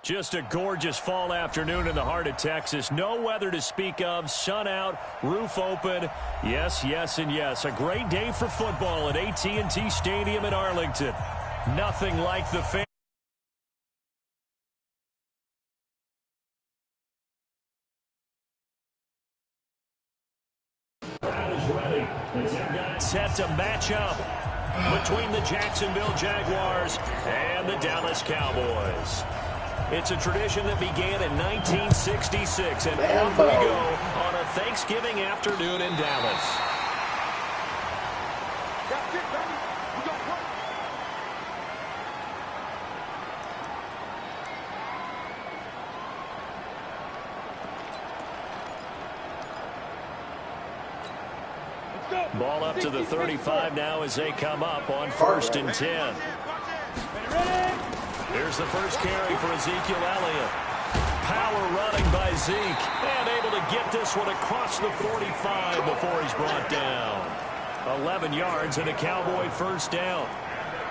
Just a gorgeous fall afternoon in the heart of Texas. No weather to speak of. Sun out, roof open. Yes, yes, and yes. A great day for football at AT&T Stadium in Arlington. Nothing like the fans. Set to match up between the Jacksonville Jaguars and the Dallas Cowboys. It's a tradition that began in 1966, and off we go on a Thanksgiving afternoon in Dallas. Ball up to the 35 now as they come up on 1st and 10. Here's the first carry for Ezekiel Elliott. Power running by Zeke. And able to get this one across the 45 before he's brought down. 11 yards and a Cowboy first down.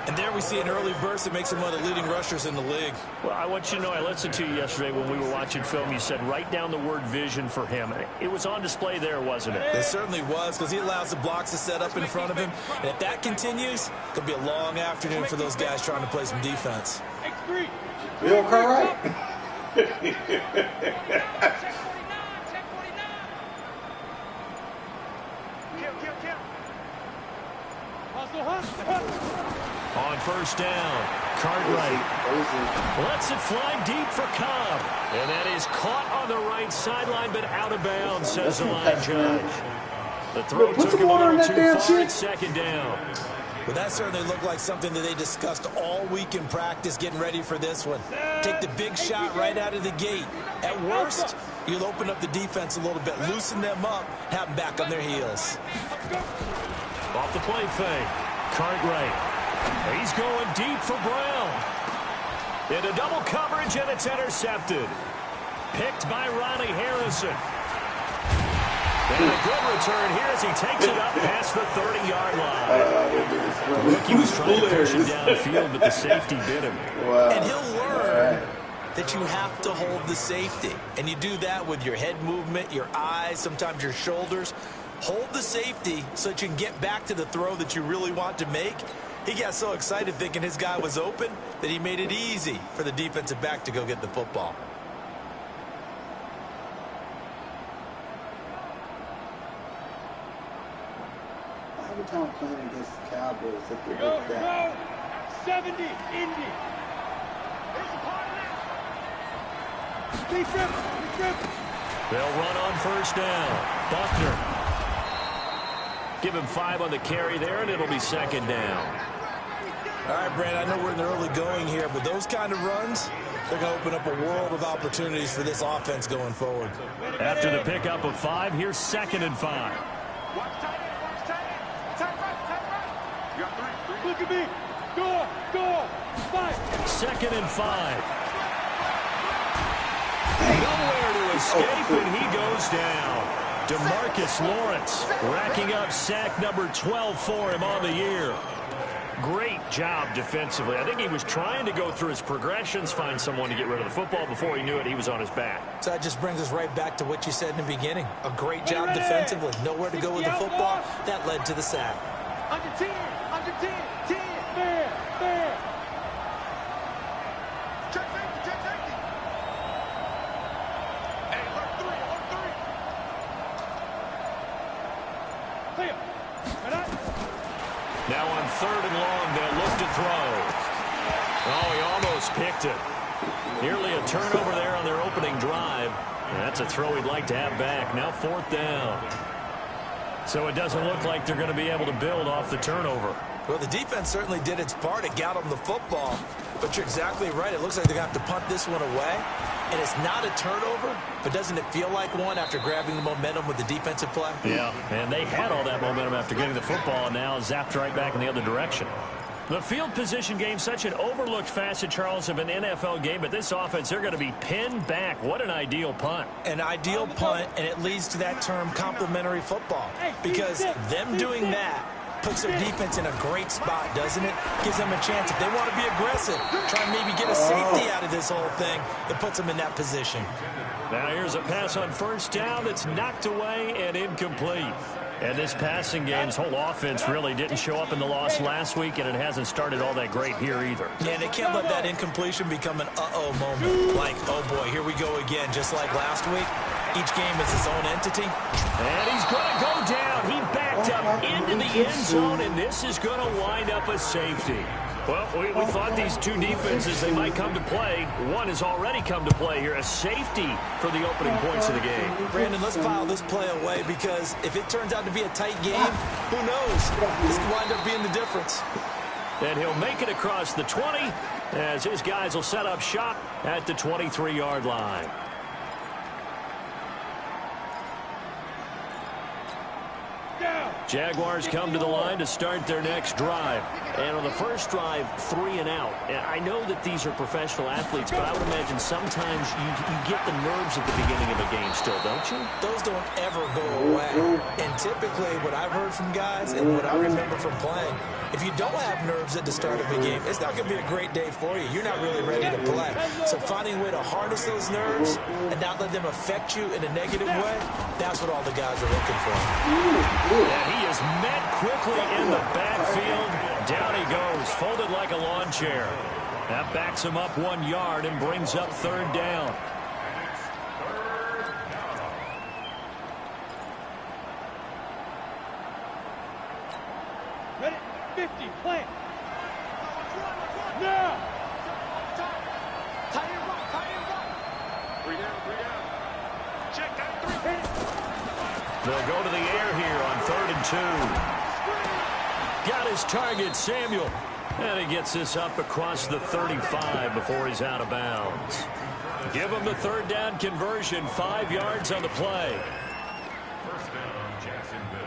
And there we see an early burst that makes him one of the leading rushers in the league. Well, I want you to know, I listened to you yesterday when we were watching film. You said write down the word vision for him. It was on display there, wasn't it? It certainly was, because he allows the blocks to set up in front of him. And if that continues, it'll be a long afternoon for those guys trying to play some defense. You okay, right? On first down, Cartwright lets it fly deep for Cobb. And that is caught on the right sideline, but out of bounds, says the line judge. The throw took him a little too far at second down. Well, that certainly looked like something that they discussed all week in practice, getting ready for this one. Take the big shot right out of the gate. At worst, you'll open up the defense a little bit, loosen them up, have them back on their heels. Off the play fake, Cartwright. He's going deep for Brown. Into double coverage, and it's intercepted. Picked by Ronnie Harrison. And a good return here as he takes it up past the 30-yard line. The rookie was trying to push him downfield, but the safety bit him. Wow. And he'll learn that you have to hold the safety. And you do that with your head movement, your eyes, sometimes your shoulders. Hold the safety so that you can get back to the throw that you really want to make. He got so excited thinking his guy was open that he made it easy for the defensive back to go get the football. Every time playing against the Cowboys, if they go down. 70, Indy. There's a part of that. They'll run on first down. Buckner. Give him 5 on the carry there, and it'll be second down. All right, Brand, I know we're in the early going here, but those kind of runs, they're going to open up a world of opportunities for this offense going forward. After the pickup of 5, here's 2nd and 5. Look at me. Go. 5. 2nd and 5. Nowhere to escape, and he goes down. DeMarcus Lawrence racking up sack number 12 for him on the year. Great job defensively. I think he was trying to go through his progressions, find someone to get rid of the football. Before he knew it, he was on his back. So that just brings us right back to what you said in the beginning. A great job defensively. Nowhere to go with the football. That led to the sack. Under 10. 10. Fair. Check safety. Hey, look 3. Clear. Now on 3rd and long, they'll look to throw. Oh, he almost picked it. Nearly a turnover there on their opening drive. And that's a throw he'd like to have back. Now 4th down. So it doesn't look like they're going to be able to build off the turnover. Well, the defense certainly did its part. It got them the football. But you're exactly right. It looks like they're going to have to punt this one away. And it's not a turnover, but doesn't it feel like one after grabbing the momentum with the defensive play? Yeah, and they had all that momentum after getting the football, and now zapped right back in the other direction. The field position game, such an overlooked facet, Charles, of an NFL game, but this offense, they're going to be pinned back. What an ideal punt. An ideal punt, and it leads to that term complementary football, because them doing that puts their defense in a great spot, doesn't it? Gives them a chance. If they want to be aggressive, try and maybe get a safety out of this whole thing, it puts them in that position. Now here's a pass on first down that's knocked away and incomplete. And this passing game's whole offense really didn't show up in the loss last week, and it hasn't started all that great here either. Yeah, they can't let that incompletion become an uh-oh moment. Like, oh boy, here we go again, just like last week. Each game is its own entity. And he's going to go down. He backed up into the end zone, and this is going to wind up a safety. Well, we thought these two defenses, they might come to play. One has already come to play here, a safety for the opening points of the game. Brandon, let's file this play away because if it turns out to be a tight game, who knows? This could wind up being the difference. And he'll make it across the 20 as his guys will set up shop at the 23-yard line. Jaguars come to the line to start their next drive. And on the first drive, 3 and out. And I know that these are professional athletes, but I would imagine sometimes you get the nerves at the beginning of a game still, don't you? Those don't ever go away. And typically what I've heard from guys and what I remember from playing, if you don't have nerves at the start of a game, it's not going to be a great day for you. You're not really ready to play. So finding a way to harness those nerves and not let them affect you in a negative way, that's what all the guys are looking for. And he is met quickly in the backfield. Down he goes, folded like a lawn chair. That backs him up 1 yard and brings up third down. Ready? 50, plant. Now. Tight end right, tight end right. 3 down. Check that 3. They'll go to the air here on 3rd and 2. Got his target, Samuel. And he gets this up across the 35 before he's out of bounds. Give him the third down conversion, 5 yards on the play. First down, Jacksonville.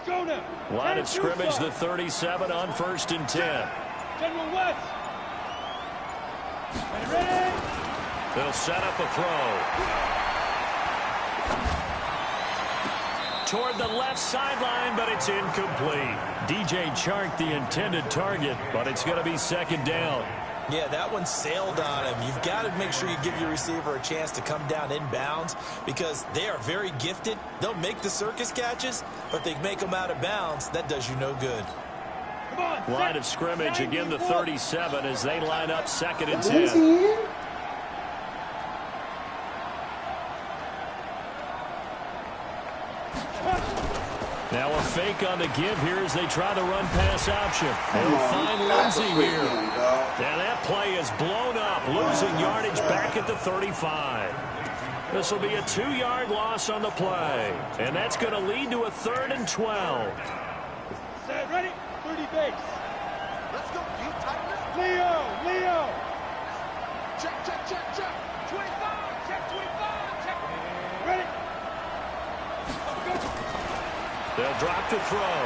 Go now. Line of scrimmage, the 37 on 1st and 10. General West. Ready? They'll set up a throw. Toward the left sideline, but it's incomplete. DJ Chark, the intended target, but it's going to be 2nd down. Yeah, that one sailed on him. You've got to make sure you give your receiver a chance to come down inbounds because they are very gifted. They'll make the circus catches, but they make them out of bounds. That does you no good. Come on. Line of scrimmage, again the 37 as they line up 2nd and 10. Now a fake on the give here as they try the run pass option. They'll find Lindsey here. Now that play is blown up, losing yardage back at the 35. This will be a 2-yard loss on the play. And that's going to lead to a 3rd and 12. Set, ready? 30 base. Let's go, you Tigers. Leo. Check. 25, check 25, check. Ready? They'll drop to throw.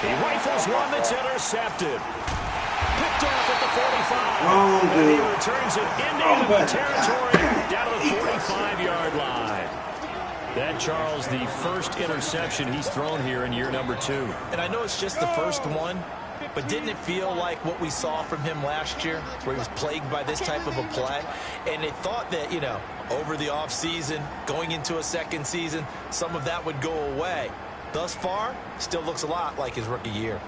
He rifles one that's intercepted. Picked off at the 45. And he returns it into enemy territory down to the 45-yard line. That, Charles, the first interception he's thrown here in year number 2. And I know it's just the first one, but didn't it feel like what we saw from him last year where he was plagued by this type of a play? And they thought that, you know, over the offseason, going into a second season, some of that would go away. Thus far, still looks a lot like his rookie year.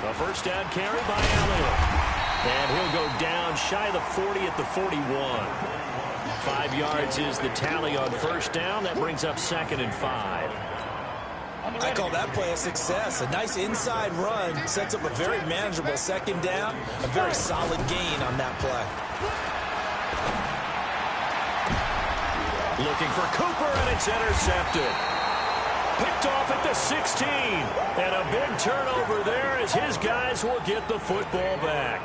A first down carry by Elliott. And he'll go down shy of the 40 at the 41. 5 yards is the tally on first down. That brings up 2nd and 5. I call that play a success. A nice inside run sets up a very manageable 2nd down. A very solid gain on that play. Looking for Cooper, and it's intercepted. picked off at the 16. And a big turnover there as his guys will get the football back.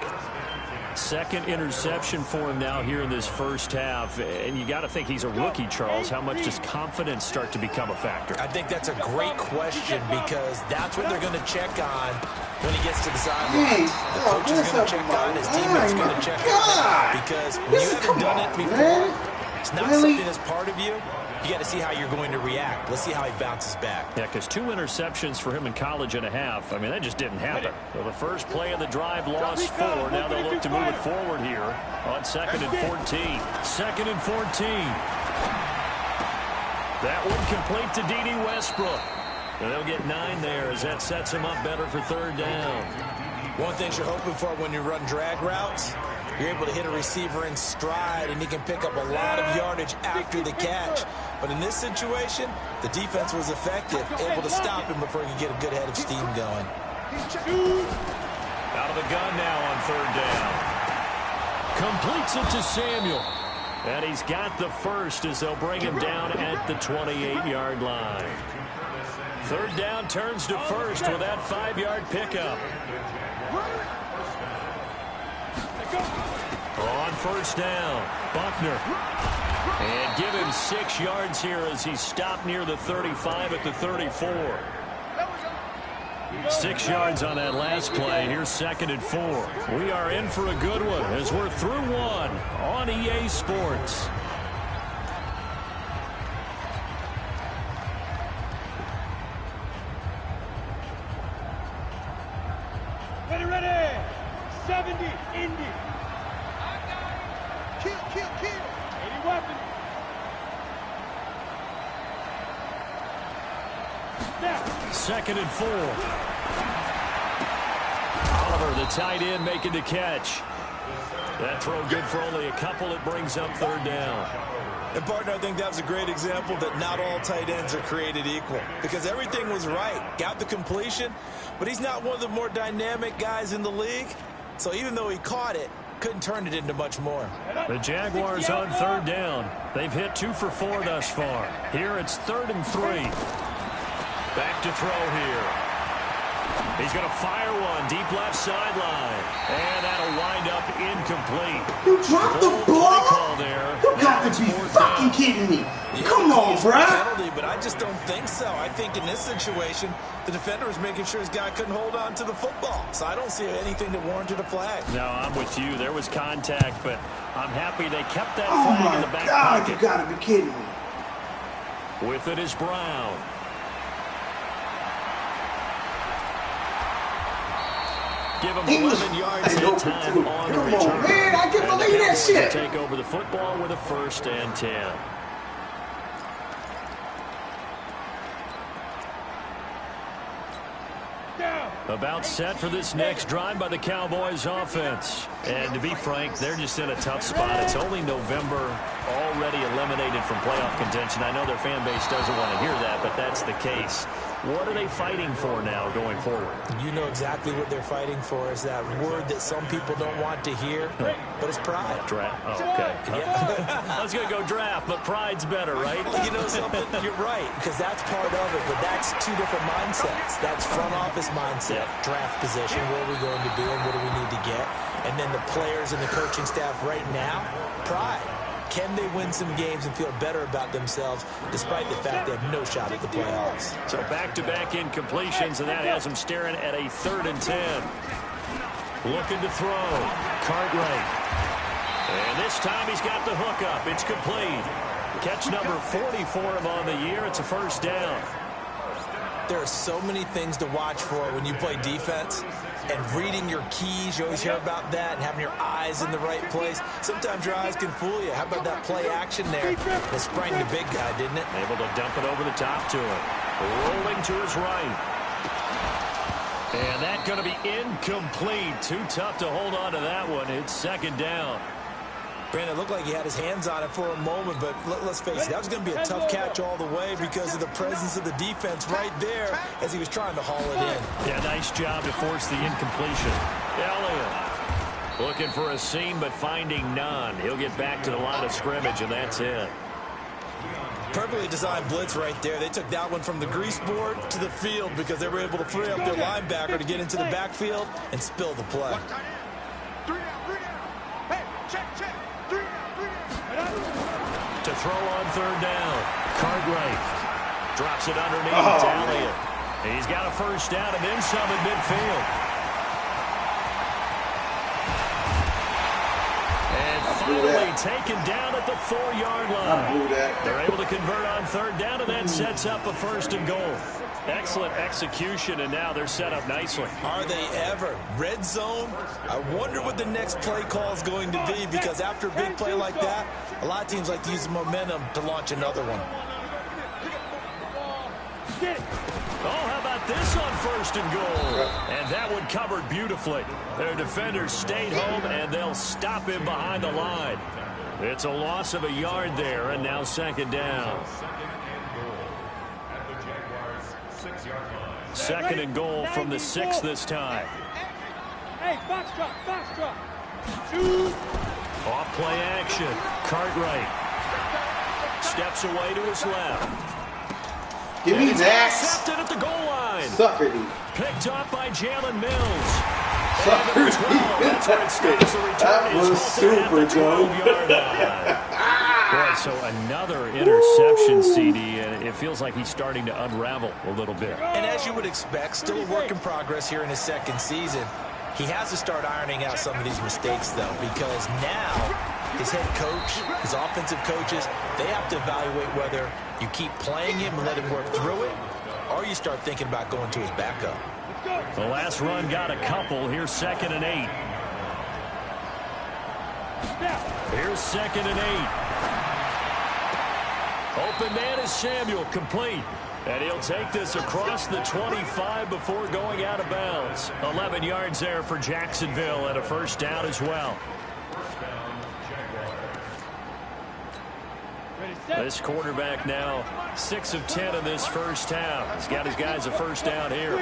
Second interception for him now here in this first half. And you got to think he's a rookie, Charles. How much does confidence start to become a factor? I think that's a great question because that's what they're going to check on when he gets to the sidelines. The coach is going to check on, his teammates going to check on it. Because when you haven't done it before, it's not something that's part of you. You got to see how you're going to react. Let's see how he bounces back. Yeah, because 2 interceptions for him in college and a half. I mean, that just didn't happen. So the first play of the drive lost 4. Now they'll look to move it forward here on 2nd and 14. 2nd and 14. That one complete to D.D. Westbrook. And they'll get 9 there as that sets him up better for 3rd down. One thing you're hoping for when you run drag routes, you're able to hit a receiver in stride, and he can pick up a lot of yardage after the catch. But in this situation, the defense was effective, able to stop him before he could get a good head of steam going. Out of the gun now on 3rd down. Completes it to Samuel. And he's got the first as they'll bring him down at the 28-yard line. 3rd down turns to first with that 5-yard pickup. On 1st down, Buckner. And give him 6 yards here as he stopped near the 35 at the 34. 6 yards on that last play. Here's 2nd and 4. We are in for a good one as we're through 1 on EA Sports. Ready. 70, Indy. Kill. 80 weapons. Now. 2nd and 4. Oliver, the tight end, making the catch. That throw good for only a couple. It brings up 3rd down. And, partner, I think that was a great example that not all tight ends are created equal because everything was right. Got the completion, but he's not one of the more dynamic guys in the league. So even though he caught it, couldn't turn it into much more. The Jaguars on 3rd down. They've hit 2 for 4 thus far. Here it's 3rd and 3. Back to throw here. He's going to fire one deep left sideline. And that'll wind up incomplete. You dropped the ball? Call there. You got to be fucking kidding me. Come on, bruh. Penalty, but I just don't think so. I think in this situation, the defender was making sure his guy couldn't hold on to the football. So I don't see anything that warranted a flag. No, I'm with you. There was contact, but I'm happy they kept that flag in the back pocket. You got to be kidding me. With it is Brown. Give him 11 yards at time on the return. Come on, man. I can't believe that shit. Take over the football with a 1st and 10. About set for this next drive by the Cowboys offense. And to be frank, they're just in a tough spot. It's only November, already eliminated from playoff contention. I know their fan base doesn't want to hear that, but that's the case. What are they fighting for now going forward? You know exactly what they're fighting for is that word that some people don't want to hear, but it's pride. Draft. Oh, okay. Yeah. I was going to go draft, but pride's better, right? Well, you know something? You're right, because that's part of it, but that's 2 different mindsets. That's front office mindset, draft position, where are we going to be and what do we need to get? And then the players and the coaching staff right now, pride. Can they win some games and feel better about themselves despite the fact they have no shot at the playoffs? So back-to-back incompletions, and that has them staring at a 3rd and 10. Looking to throw. Cartwright. And this time he's got the hook up. It's complete. Catch number 40 for him on the year. It's a 1st down. There are so many things to watch for when you play defense. And reading your keys, you always hear about that, and having your eyes in the right place. Sometimes your eyes can fool you. How about that play action there? It sprang the big guy, didn't it? Able to dump it over the top to him. Rolling to his right. And that's going to be incomplete. Too tough to hold on to that one. It's 2nd down. Brandon, it looked like he had his hands on it for a moment, but let's face it, that was going to be a tough catch all the way because of the presence of the defense right there as he was trying to haul it in. Yeah, nice job to force the incompletion. Elliott looking for a seam, but finding none. He'll get back to the line of scrimmage, and that's it. Perfectly designed blitz right there. They took that one from the grease board to the field because they were able to free up their linebacker to get into the backfield and spill the play. Three down. Hey, check. 3 down. To throw on third down. Cartwright drops it underneath Elliott. He's got a first down and then some in midfield. And finally taken down at the 4-yard line. They're able to convert on third down, and that sets up a 1st and goal. Excellent execution, and now they're set up nicely. Are they ever? Red zone? I wonder what the next play call is going to be, because after a big play like that, a lot of teams like to use the momentum to launch another one. Oh, how about this on 1st and goal? And that one covered beautifully. Their defenders stayed home, and they'll stop him behind the line. It's a loss of a yard there, and now 2nd down. 2nd and goal from the 6 this time. Hey, box drop. Shoot. Off play action. Cartwright steps away to his left. Give me that. Intercepted at the goal line. Sucker D. Picked up by Jalen Mills. Sucker D. That's where it stops. The return That is was super dope. 12-yard line. Boy, so another interception, CD, and it feels like he's starting to unravel a little bit. And as you would expect, still a work in progress here in his 2nd season. He has to start ironing out some of these mistakes, though, because now his head coach, his offensive coaches, they have to evaluate whether you keep playing him and let him work through it, or you start thinking about going to his backup. The last run got a couple. Here's 2nd and 8. Here's 2nd and 8. Open man is Samuel, complete. And he'll take this across the 25 before going out of bounds. 11 yards there for Jacksonville and a 1st down as well. This quarterback now 6 of 10 in this 1st half. He's got his guys a 1st down here.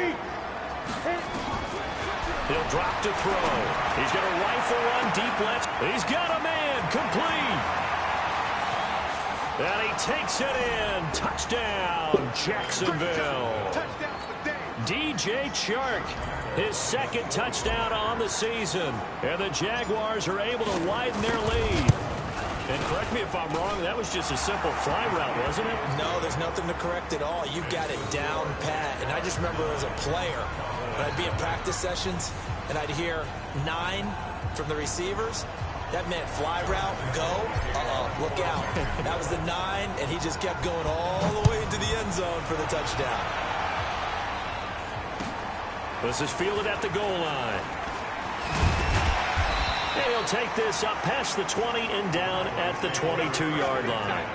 He'll drop to throw. He's going to rifle one deep left. He's got a man, complete. And he takes it in. Touchdown, Jacksonville. DJ Chark, his 2nd touchdown on the season. And the Jaguars are able to widen their lead. And correct me if I'm wrong, that was just a simple fly route, wasn't it? No, there's nothing to correct at all. You've got it down pat. And I just remember as a player, when I'd be in practice sessions and I'd hear 9 from the receivers, that meant fly route, go, look out. That was the 9, and he just kept going all the way into the end zone for the touchdown. This is fielded at the goal line. And he'll take this up past the 20 and down at the 22-yard line.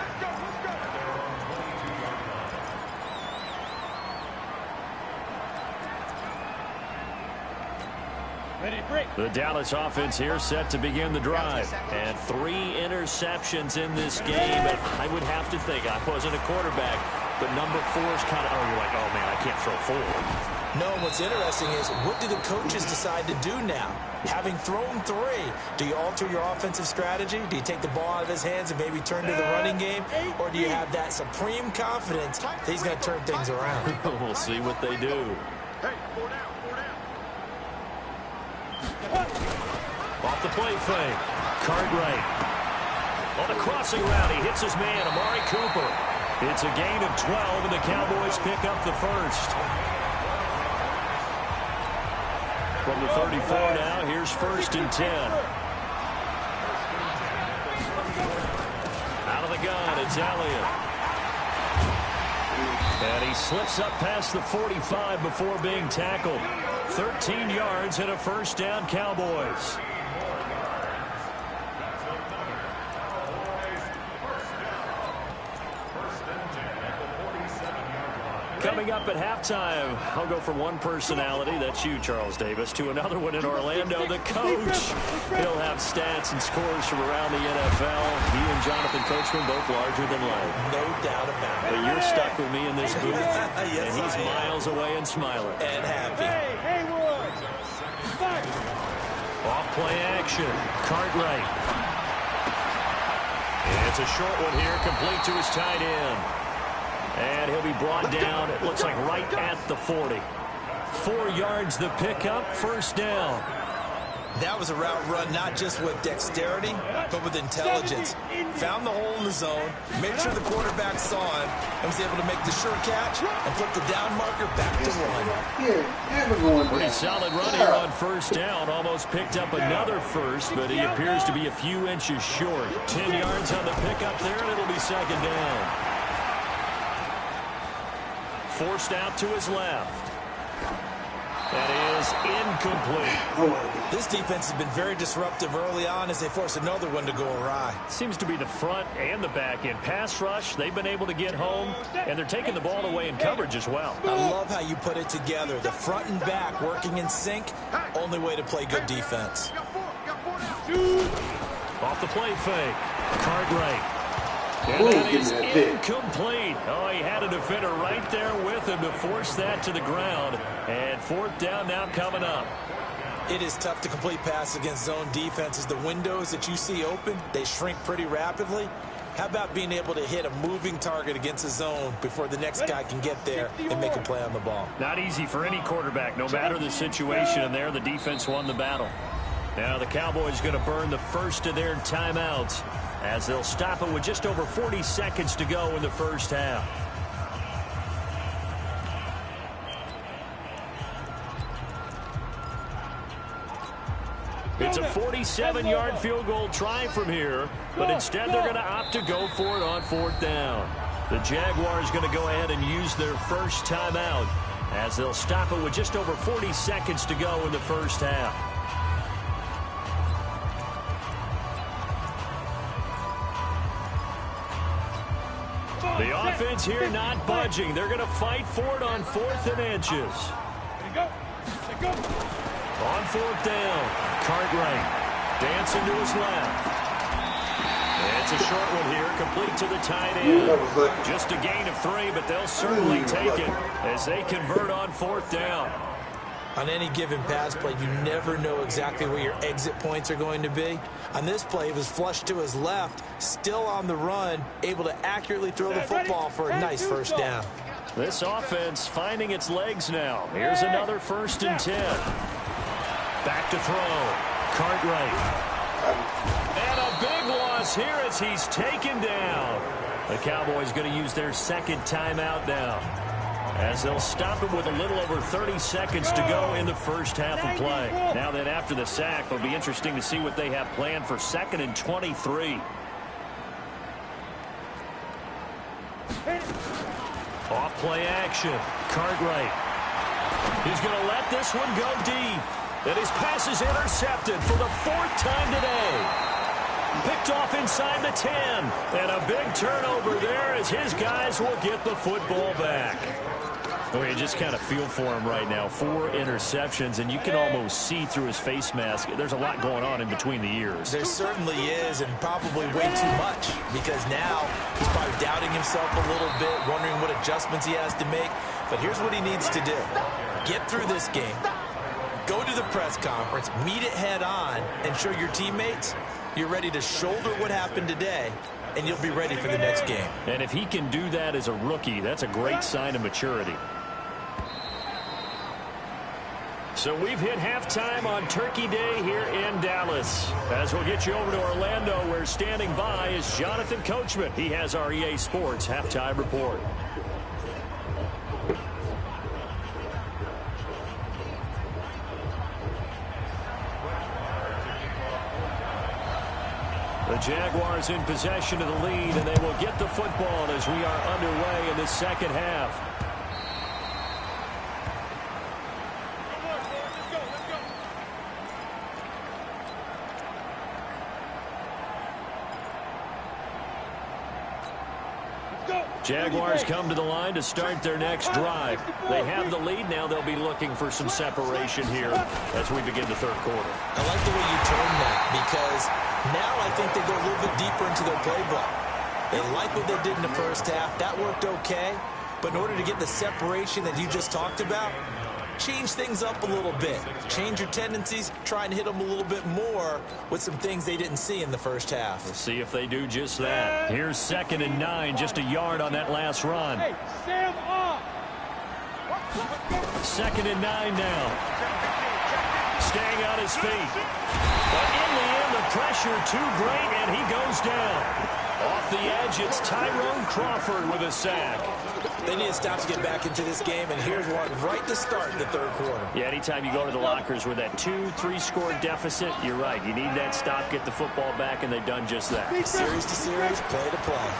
The Dallas offense here set to begin the drive. And 3 interceptions in this game. And I would have to think, I wasn't a quarterback, but number 4 is kind of, you're like, oh, man, I can't throw 4. No, what's interesting is, what do the coaches decide to do now? Having thrown 3, do you alter your offensive strategy? Do you take the ball out of his hands and maybe turn to the running game? Or do you have that supreme confidence that he's going to turn things around? We'll see what they do. Hey, 4 down. Off the play fake. Cartwright. On the crossing route, he hits his man, Amari Cooper. It's a gain of 12, and the Cowboys pick up the 1st. From the 34 now, here's 1st and 10. Out of the gun, it's Elliott. And he slips up past the 45 before being tackled. 13 yards and a 1st down, Cowboys. Coming up at halftime, I'll go from one personality, that's you, Charles Davis, to another one in Orlando, the coach. He'll have stats and scores from around the NFL. He and Jonathan Coachman both larger than life. No doubt about it. But you're stuck with me in this booth, Yes, and he's I am. miles away and smiling. And happy. Hey, Haywood. Fight. Off play action. Cartwright. And It's a short one here, complete to his tight end. And he'll be brought down, it looks like right at the 40. 4 yards the pickup, first down. That was a route run not just with dexterity, but with intelligence. Found the hole in the zone, made sure the quarterback saw him, and was able to make the sure catch and flip the down marker back to 1. Pretty solid run here on first down. Almost picked up another first, but he appears to be a few inches short. 10 yards on the pickup there, and it'll be second down. Forced out to his left. That is incomplete. This defense has been very disruptive early on as they force another one to go awry. Seems to be the front and the back end. Pass rush, they've been able to get home, and they're taking the ball away in coverage as well. I love how you put it together. The front and back working in sync, only way to play good defense. Off the play fake. Cartwright. And that is incomplete. Oh, he had a defender right there with him to force that to the ground. And fourth down now coming up. It is tough to complete passes against zone defenses. The windows that you see open, they shrink pretty rapidly. How about being able to hit a moving target against a zone before the next guy can get there and make a play on the ball? Not easy for any quarterback, no matter the situation. And there, the defense won the battle. Now the Cowboys going to burn the first of their timeouts, as they'll stop it with just over 40 seconds to go in the first half. It's a 47-yard field goal try from here, but instead they're going to opt to go for it on fourth down. The Jaguars going to go ahead and use their first timeout, as they'll stop it with just over 40 seconds to go in the first half. The offense here not budging. They're going to fight for it on 4th and inches. On fourth down, Cartwright dancing to his left. It's a short one here, complete to the tight end. Just a gain of 3, but they'll certainly take it as they convert on fourth down. On any given pass play, you never know exactly where your exit points are going to be. On this play, it was flushed to his left, still on the run, able to accurately throw the football for a nice first down. This offense finding its legs now. Here's another 1st and 10. Back to throw. Cartwright. And a big loss here as he's taken down. The Cowboys going to use their second timeout now, as they'll stop it with a little over 30 seconds to go in the first half of play. Now then, after the sack, it'll be interesting to see what they have planned for 2nd and 23. Off play action. Cartwright. He's going to let this one go deep. And his pass is intercepted for the 4th time today. Picked off inside the 10. And a big turnover there as his guys will get the football back. Well, you just kind of feel for him right now. 4 interceptions, and you can almost see through his face mask. There's a lot going on in between the ears. There certainly is, and probably way too much, because now he's probably doubting himself a little bit, wondering what adjustments he has to make. But here's what he needs to do. Get through this game. Go to the press conference, meet it head on, and show your teammates you're ready to shoulder what happened today, and you'll be ready for the next game. And if he can do that as a rookie, that's a great sign of maturity. So we've hit halftime on Turkey Day here in Dallas. As we'll get you over to Orlando, where standing by is Jonathan Coachman. He has our EA Sports halftime report. The Jaguars in possession of the lead, and they will get the football as we are underway in the second half. Jaguars come to the line to start their next drive. They have the lead. Now they'll be looking for some separation here as we begin the third quarter. I like the way you term that, because now I think they go a little bit deeper into their playbook. They like what they did in the first half. That worked okay. But in order to get the separation that you just talked about, change things up a little bit. Change your tendencies, try and hit them a little bit more with some things they didn't see in the first half. We'll see if they do just that. Here's 2nd and 9, just a yard on that last run. Hey, Sam off. 2nd and 9 now. Staying on his feet. But in the end, the pressure too great, and he goes down. Off the edge, it's Tyrone Crawford with a sack. They need to stop to get back into this game, and here's one right to start in the third quarter. Yeah, anytime you go to the lockers with that 2-3 score deficit, you're right. You need that stop, get the football back, and they've done just that. Series to series, play to play.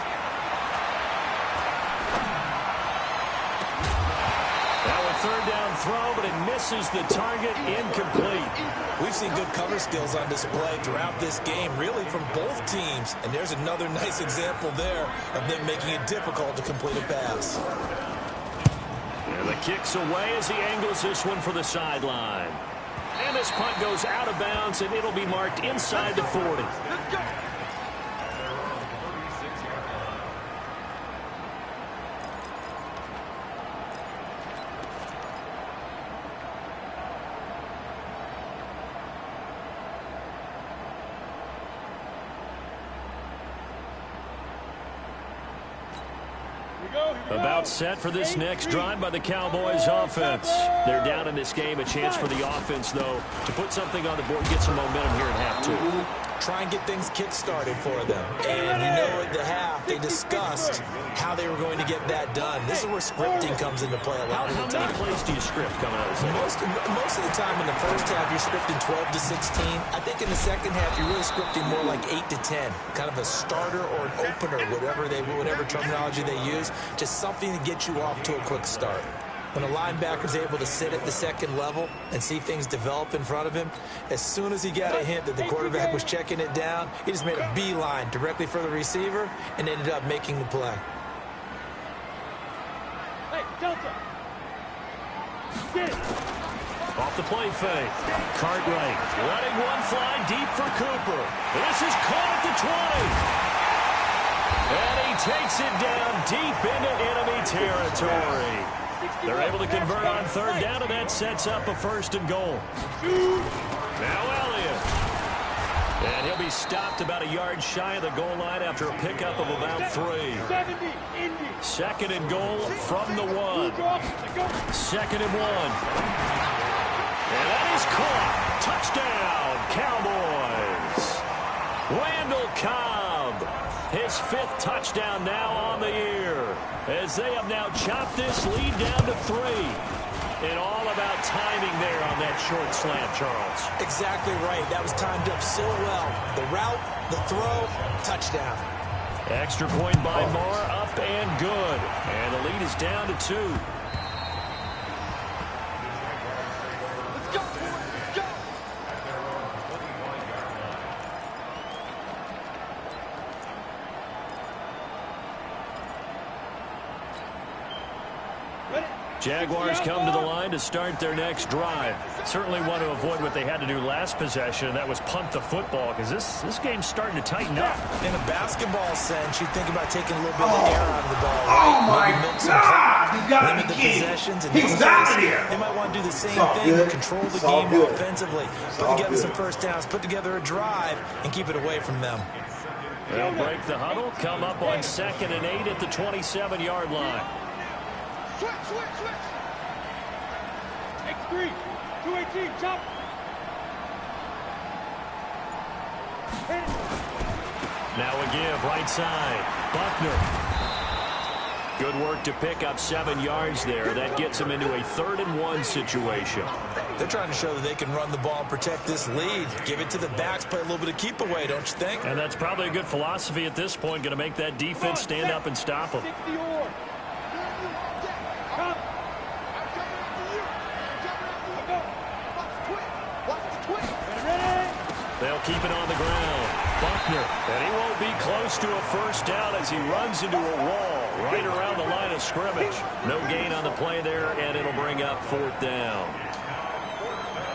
Third down throw, but it misses the target, incomplete. We've seen good cover skills on display throughout this game, really from both teams. And there's another nice example there of them making it difficult to complete a pass. And the kick's away as he angles this one for the sideline. And this punt goes out of bounds, and it'll be marked inside the 40. About set for this next drive by the Cowboys offense. They're down in this game. A chance for the offense, though, to put something on the board, get some momentum here at half two. Try and get things kick-started for them. And you know at the half, they discussed how they were going to get that done. This is where scripting comes into play a lot of the time. How many plays do you script coming out of this? Most of the time in the first half, you're scripting 12 to 16. I think in the second half, you're really scripting more like 8 to 10. Kind of a starter or an opener, whatever terminology they use. Just something to get you off to a quick start. When a linebacker's able to sit at the second level and see things develop in front of him, as soon as he got a hint that the quarterback was checking it down, he just made a beeline directly for the receiver and ended up making the play. Hey, Delta. Sit. Off the play fake. Cartwright letting one fly deep for Cooper. This is caught at the 20. And he takes it down deep into enemy territory. They're able to convert on third down, and that sets up a 1st and goal. Now Elliott. And he'll be stopped about a yard shy of the goal line after a pickup of about 3. 2nd and goal from the 1. 2nd and 1. And that is caught. Touchdown, Cowboys. Randall Cobb. His 5th touchdown now on the year, as they have now chopped this lead down to 3. And all about timing there on that short slant, Charles. Exactly right. That was timed up so well. The route, the throw, touchdown. Extra point by Moore, up and good. And the lead is down to 2. Jaguars come to the line to start their next drive. Certainly want to avoid what they had to do last possession, and that was punt the football, because this game's starting to tighten up. In a basketball sense, you think about taking a little bit of the air out of the ball. Right? Maybe milk some clock, limit the possessions. In this case, they might want to do the same thing, control the game offensively, put together some first downs, put together a drive, and keep it away from them. They'll break the huddle, come up on 2nd and 8 at the 27-yard line. Switch. X3, 218, chop. Now a give, right side. Buckner. Good work to pick up 7 yards there. That gets him into a 3rd and 1 situation. They're trying to show that they can run the ball and protect this lead. Give it to the backs, play a little bit of keep away, don't you think? And that's probably a good philosophy at this point, going to make that defense stand up and stop them. They'll keep it on the ground. Buckner, and he won't be close to a 1st down as he runs into a wall right around the line of scrimmage. No gain on the play there, and it'll bring up 4th down.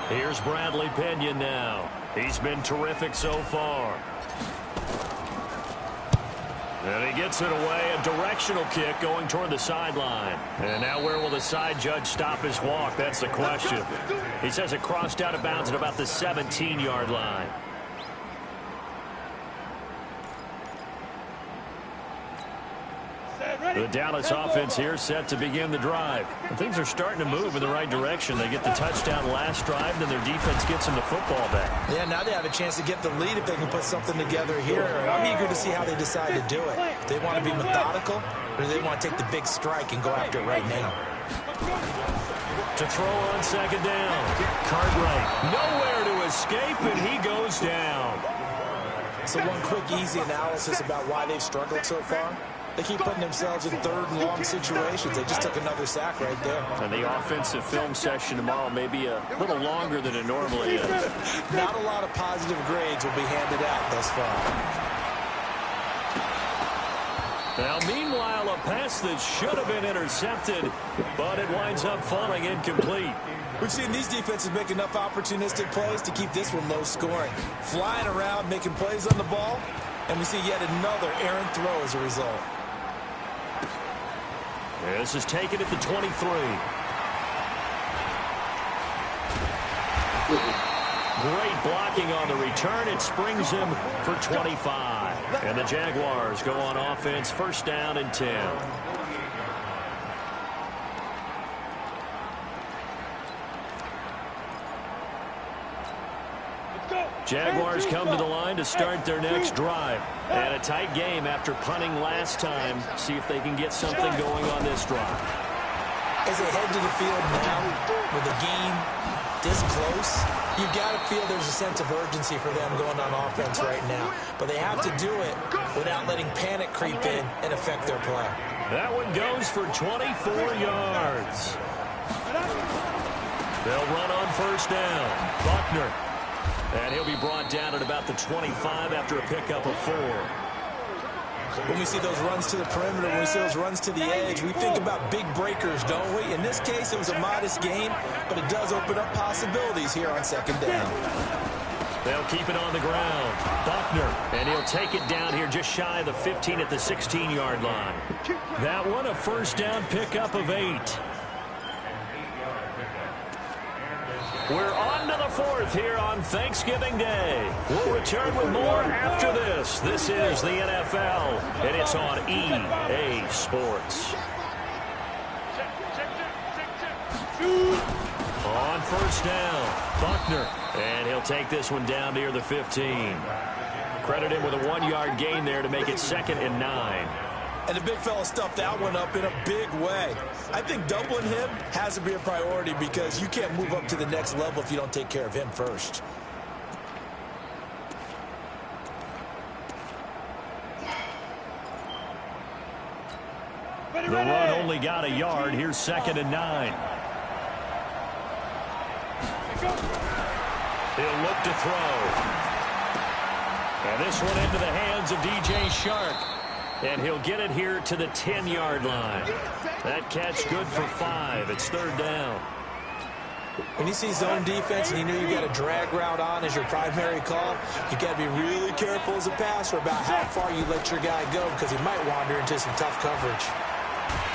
Here's Bradley Pinion now. He's been terrific so far. And he gets it away, a directional kick going toward the sideline. And now where will the side judge stop his walk? That's the question. He says it crossed out of bounds at about the 17-yard line. The Dallas offense here set to begin the drive. Things are starting to move in the right direction. They get the touchdown last drive, then their defense gets them the football back. Yeah, now they have a chance to get the lead if they can put something together here. I'm eager to see how they decide to do it. They want to be methodical, or do they want to take the big strike and go after it right now? To throw on second down. Cartwright nowhere to escape, and he goes down. So one quick, easy analysis about why they've struggled so far. They keep putting themselves in third and long situations. They just took another sack right there. And the offensive film session tomorrow may be a little longer than it normally is. Not a lot of positive grades will be handed out thus far. Now, meanwhile, a pass that should have been intercepted, but it winds up falling incomplete. We've seen these defenses make enough opportunistic plays to keep this one low scoring. Flying around, making plays on the ball, and we see yet another errant throw as a result. This is taken at the 23. Great blocking on the return. It springs him for 25. And the Jaguars go on offense, first down and 10. Jaguars come to the line to start their next drive. And a tight game after punting last time. See if they can get something going on this drive. As they head to the field now, with the game this close, you've got to feel there's a sense of urgency for them going on offense right now. But they have to do it without letting panic creep in and affect their play. That one goes for 24 yards. They'll run on first down. Buckner. And he'll be brought down at about the 25 after a pickup of 4. When we see those runs to the perimeter, when we see those runs to the edge, we think about big breakers, don't we? In this case, it was a modest gain, but it does open up possibilities here on second down. They'll keep it on the ground. Buckner, and he'll take it down here just shy of the 15 at the 16-yard line. That one, a first down pickup of 8. We're on to the 4th here on Thanksgiving Day. We'll return with more after this. This is the NFL, and it's on EA Sports. On first down, Buckner, and he'll take this one down near the 15. Credit him with a 1-yard gain there to make it 2nd and 9. And the big fella stuffed that one up in a big way. I think doubling him has to be a priority because you can't move up to the next level if you don't take care of him first. The run only got a yard. Here's 2nd and 9. He'll look to throw. And this one into the hands of DJ Shark. And he'll get it here to the 10-yard line. That catch good for 5. It's 3rd down. When you see zone defense and you know you got a drag route on as your primary call, you got to be really careful as a passer about how far you let your guy go because he might wander into some tough coverage.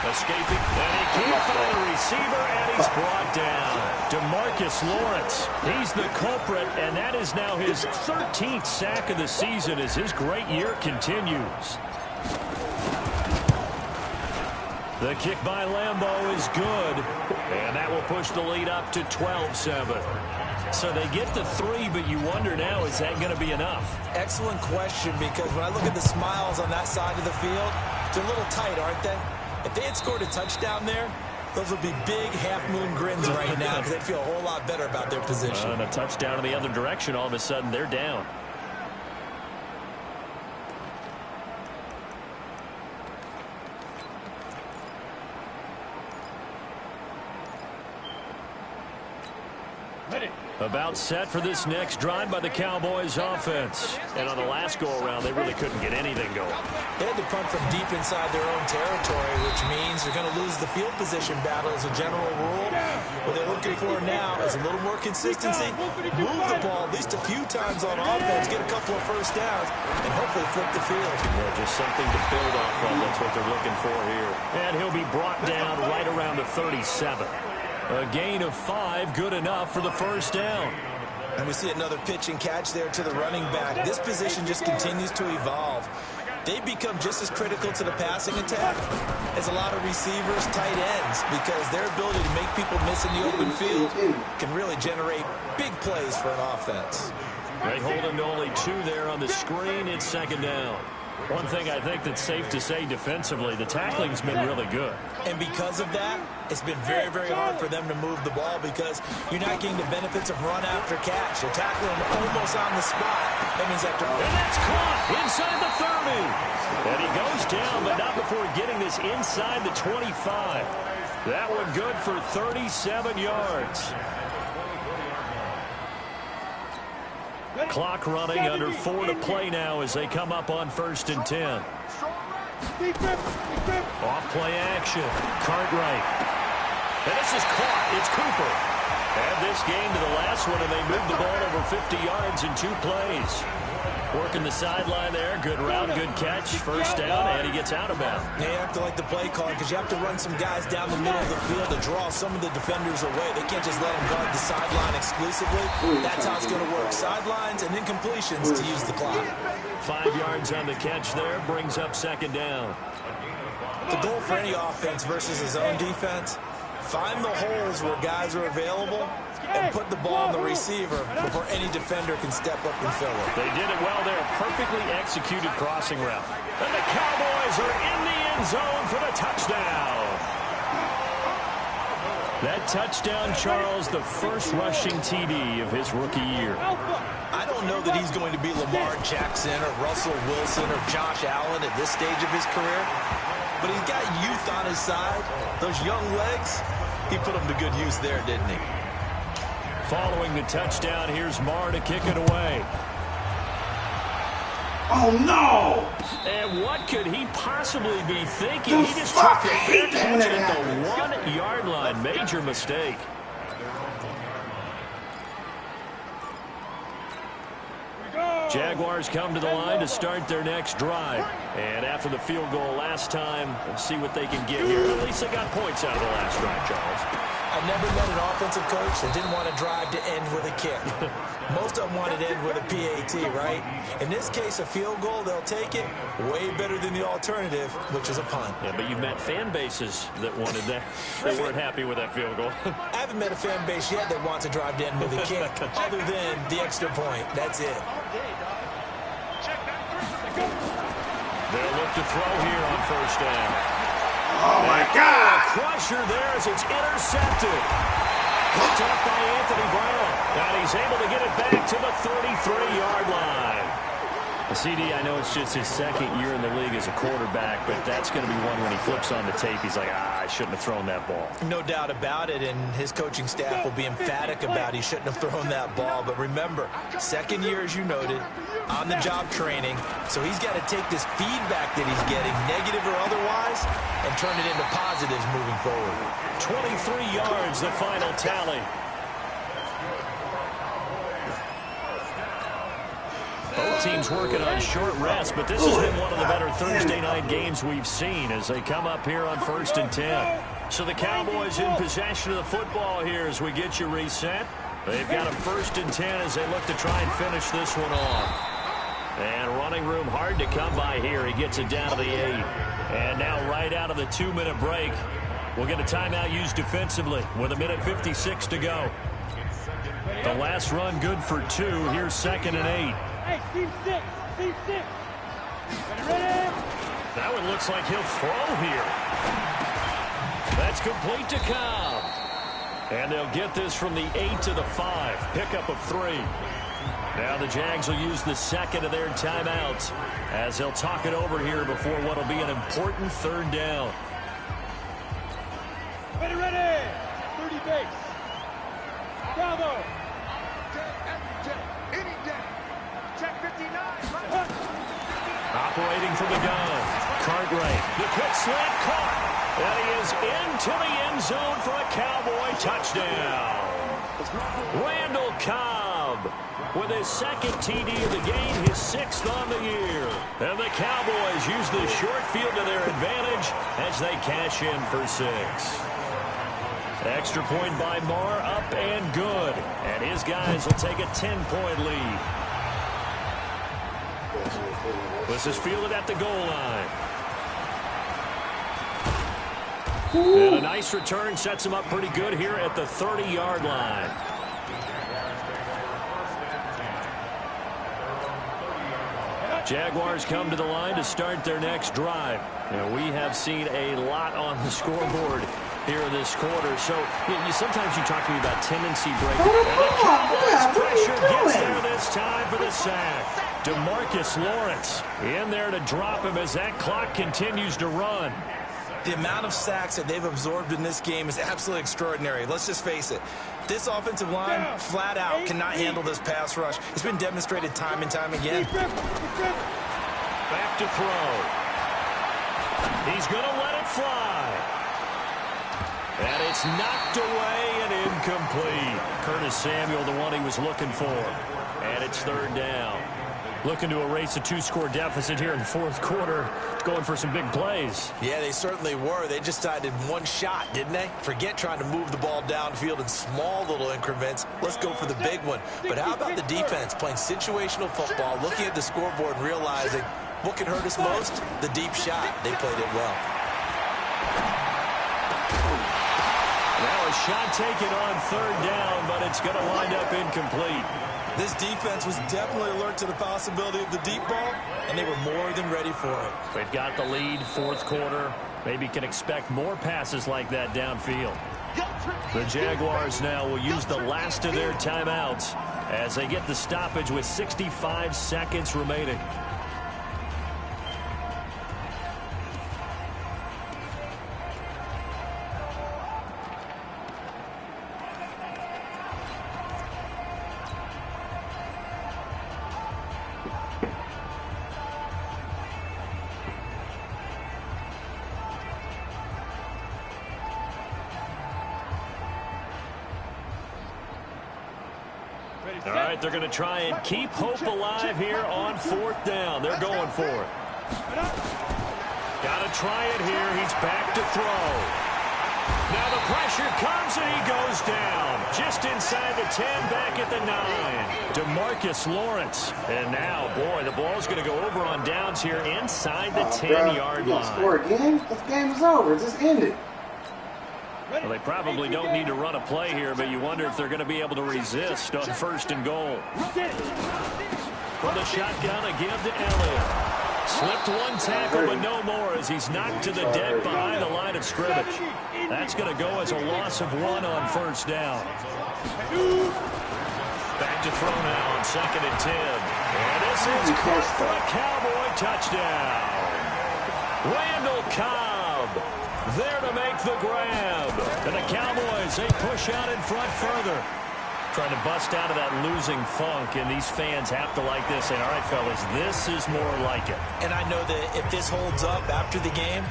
Escaping, and he can't find the receiver, and he's brought down. DeMarcus Lawrence, he's the culprit, and that is now his 13th sack of the season as his great year continues. The kick by Lambeau is good, and that will push the lead up to 12-7. So they get the 3, but you wonder now, is that going to be enough? Excellent question, because when I look at the smiles on that side of the field, they're a little tight, aren't they? If they had scored a touchdown there, those would be big half-moon grins right now because they'd feel a whole lot better about their position. And a touchdown in the other direction, all of a sudden they're down. About set for this next drive by the Cowboys offense. And on the last go-around, they really couldn't get anything going. They had to punt from deep inside their own territory, which means they're going to lose the field position battle as a general rule. What they're looking for now is a little more consistency, move the ball at least a few times on offense, get a couple of first downs, and hopefully flip the field. Yeah, just something to build off of. That's what they're looking for here. And he'll be brought down right around the 37. A gain of 5, good enough for the first down. And we see another pitch and catch there to the running back. This position just continues to evolve. They've become just as critical to the passing attack as a lot of receivers, tight ends, because their ability to make people miss in the open field can really generate big plays for an offense. They hold him to only 2 there on the screen. It's second down. One thing I think that's safe to say defensively, the tackling's been really good. And because of that, it's been very, very hard for them to move the ball because you're not getting the benefits of run after catch. They're tackling almost on the spot. That means after... And that's caught inside the 30. And he goes down, but not before getting this inside the 25. That one good for 37 yards. Clock running, under 4 to play now as they come up on 1st and 10. Off play action. Cartwright. And this is caught. It's Cooper. Add this game to the last one, and they moved the ball over 50 yards in 2 plays. Working the sideline there. Good route, good catch. First down, and he gets out of bounds. They have to like the play call because you have to run some guys down the middle of the field to draw some of the defenders away. They can't just let them guard the sideline exclusively. That's how it's going to work. Sidelines and incompletions to use the clock. 5 yards on the catch there. Brings up second down. The goal for any offense versus his own defense, find the holes where guys are available and put the ball on the receiver before any defender can step up and fill it. They did it well there. Perfectly executed crossing route. And the Cowboys are in the end zone for the touchdown. That touchdown, Charles, the first rushing TD of his rookie year. I don't know that he's going to be Lamar Jackson or Russell Wilson or Josh Allen at this stage of his career, but he's got youth on his side. Those young legs, he put them to good use there, didn't he? Following the touchdown, here's Marr to kick it away. Oh, no! And what could he possibly be thinking? He just took the fair catch at the 1-yard line. Major mistake. Jaguars come to the line to start their next drive. And after the field goal last time, we'll see what they can get here. At least they got points out of the last drive, Charles. I've never met an offensive coach that didn't want to drive to end with a kick. Most of them wanted to end with a PAT, right? In this case, a field goal, they'll take it. Way better than the alternative, which is a punt. Yeah, but you've met fan bases that wanted that. They weren't happy with that field goal. I haven't met a fan base yet that wants to drive to end with a kick, other than the extra point. That's it. They'll look to throw here on first down. Oh, my God! A crusher there as it's intercepted. Picked up by Anthony Brown. And he's able to get it back to the 33-yard line. CD, I know it's just his second year in the league as a quarterback, but that's going to be one when he flips on the tape, he's like, I shouldn't have thrown that ball. No doubt about it, and his coaching staff will be emphatic about he shouldn't have thrown that ball. But remember, second year, as you noted, on-the-job training, so he's got to take this feedback that he's getting, negative or otherwise, and turn it into positives moving forward. 23 yards, the final tally. Both teams working on short rest, but this has been one of the better Thursday night games we've seen as they come up here on 1st and 10. So the Cowboys in possession of the football here as we get you reset. They've got a 1st and 10 as they look to try and finish this one off. And running room hard to come by here. He gets it down to the 8. And now right out of the 2-minute break, we'll get a timeout used defensively with 1:56 to go. The last run good for 2. Here's 2nd and 8. Hey, team 6. Team 6. Ready? That one looks like he'll throw here. That's complete to Cobb. And they'll get this from the 8 to the 5. Pickup of 3. Now the Jags will use the second of their timeouts as they'll talk it over here before what will be an important 3rd down. Ready. 30 base. Bravo. Any day. Check 59. Operating from the gun. Cartwright, the quick slant caught. And he is into the end zone for a Cowboy touchdown. Randall Cobb with his second TD of the game, his 6th on the year. And the Cowboys use the short field to their advantage as they cash in for 6. Extra point by Marr, up and good. And his guys will take a 10-point lead. This is fielded at the goal line. And a nice return sets him up pretty good here at the 30-yard line. Jaguars come to the line to start their next drive. Now, we have seen a lot on the scoreboard here in this quarter. So sometimes you talk to me about tendency breaking. The pressure gets there this time for the sack. DeMarcus Lawrence in there to drop him as that clock continues to run. The amount of sacks that they've absorbed in this game is absolutely extraordinary. Let's just face it. This offensive line, flat out, cannot handle this pass rush. It's been demonstrated time and time again. Back to throw. He's going to let it fly. And it's knocked away and incomplete. Curtis Samuel, the one he was looking for. And it's 3rd down. Looking to erase a 2-score deficit here in the 4th quarter. Going for some big plays. Yeah, they certainly were. They just decided one shot, didn't they? Forget trying to move the ball downfield in small little increments. Let's go for the big one. But how about the defense playing situational football, looking at the scoreboard and realizing what can hurt us most? The deep shot. They played it well. Now a shot taken on 3rd down, but it's going to wind up incomplete. This defense was definitely alert to the possibility of the deep ball, and they were more than ready for it. They've got the lead, 4th quarter. Maybe can expect more passes like that downfield. The Jaguars now will use the last of their timeouts as they get the stoppage with 65 seconds remaining. All right, they're going to try and keep hope alive here on 4th down. They're going for it. Got to try it here. He's back to throw. Now the pressure comes and he goes down. Just inside the 10, back at the 9. DeMarcus Lawrence. And now, boy, the ball's going to go over on downs here inside the 10-yard line. Score again? This game is over. Just ended. Well, they probably don't need to run a play here, but you wonder if they're going to be able to resist on 1st and goal. From the shotgun, a give to Elliott. Slipped one tackle, but no more as he's knocked to the deck behind the line of scrimmage. That's going to go as a loss of 1 on 1st down. Back to throw now on 2nd and 10. And this is caught for a Cowboy touchdown. Randall Cobb there to make the grab. And the Cowboys, they push out in front further. Trying to bust out of that losing funk, and these fans have to like this. And all right, fellas, this is more like it. And I know that if this holds up after the game,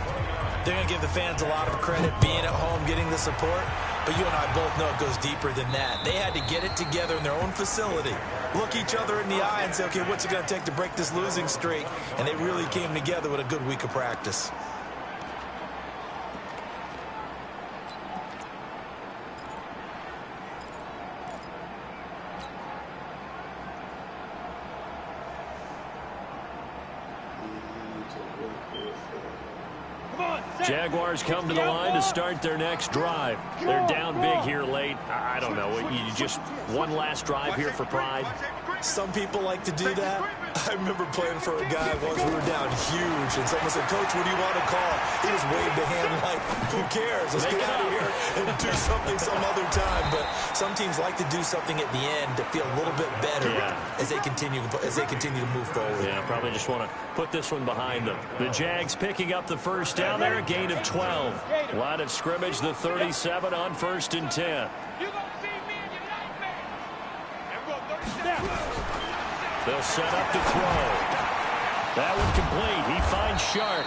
they're going to give the fans a lot of credit being at home, getting the support. But you and I both know it goes deeper than that. They had to get it together in their own facility, look each other in the eye and say, okay, what's it going to take to break this losing streak? And they really came together with a good week of practice. Jaguars come to the line to start their next drive. They're down big here late. I don't know. You just one last drive here for pride. Some people like to do that. I remember playing for a guy once we were down huge, and someone said, Coach, what do you want to call? He just waved a hand like, who cares? Let's get out of here and do something some other time. But some teams like to do something at the end to feel a little bit better as they continue to move forward. Yeah, probably just want to put this one behind them. The Jags picking up the 1st down there, a gain of 12. Line of scrimmage, the 37 on 1st and 10. They'll set up to throw. That one complete. He finds Sharp.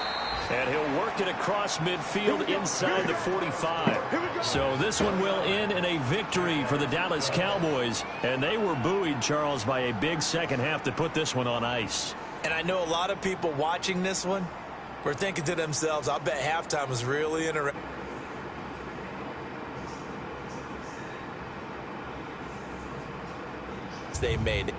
And he'll work it across midfield inside the 45. So this one will end in a victory for the Dallas Cowboys. And they were buoyed, Charles, by a big second half to put this one on ice. And I know a lot of people watching this one were thinking to themselves, I bet halftime was really interesting. They made it.